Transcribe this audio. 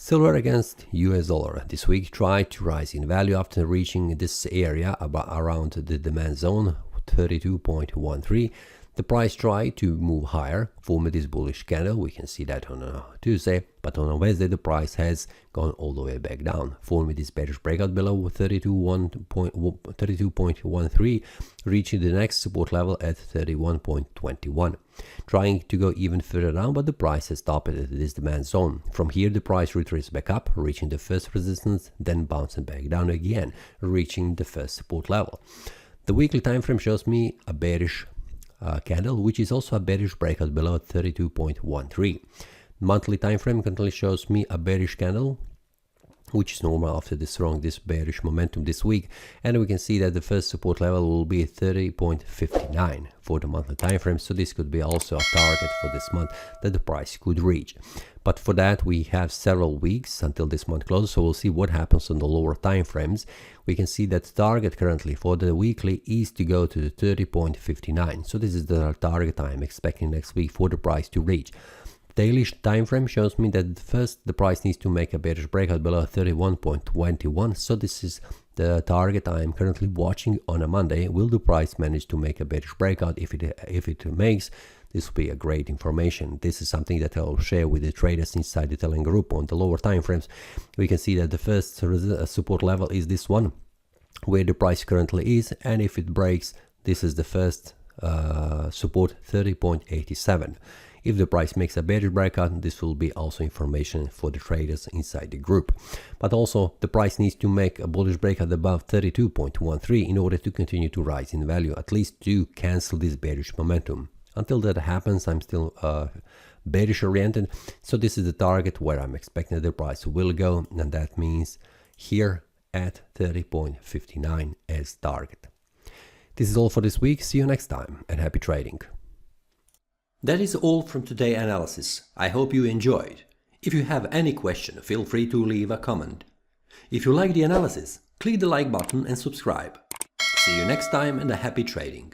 Silver against US dollar this week tried to rise in value after reaching this area around the demand zone 32.13. The price tried to move higher, forming this bullish candle. We can see that on Tuesday, but on Wednesday the price has gone all the way back down, forming this bearish breakout below 32.13, reaching the next support level at 31.21. Trying to go even further down, but the price has stopped at this demand zone. From here the price retraces back up, reaching the first resistance, then bouncing back down again, reaching the first support level. The weekly time frame shows me a bearish candle, which is also a bearish breakout below 32.13. Monthly time frame currently shows me a bearish candle, which is normal after this bearish momentum this week, and we can see that the first support level will be 30.59 for the monthly time frame. So this could be also a target for this month that the price could reach. But for that we have several weeks until this month closes, so we'll see what happens on the lower time frames. We can see that the target currently for the weekly is to go to the 30.59. So this is the target I'm expecting next week for the price to reach. Daily time frame shows me that first the price needs to make a bearish breakout below 31.21. So this is the target I am currently watching on a Monday. Will the price manage to make a bearish breakout? If it makes, this will be a great information. This is something that I'll share with the traders inside the Telegram group. On the lower time frames, we can see that the first support level is this one, where the price currently is, and if it breaks, this is the first support 30.87. If the price makes a bearish breakout, this will be also information for the traders inside the group. But also the price needs to make a bullish breakout above 32.13 in order to continue to rise in value, at least to cancel this bearish momentum. Until that happens, I'm still bearish oriented. So this is the target where I'm expecting the price will go, and that means here at 30.59 as target. This is all for this week. See you next time and happy trading. That is all from today's analysis. I hope you enjoyed. If you have any question, feel free to leave a comment. If you like the analysis, click the like button and subscribe. See you next time and a happy trading.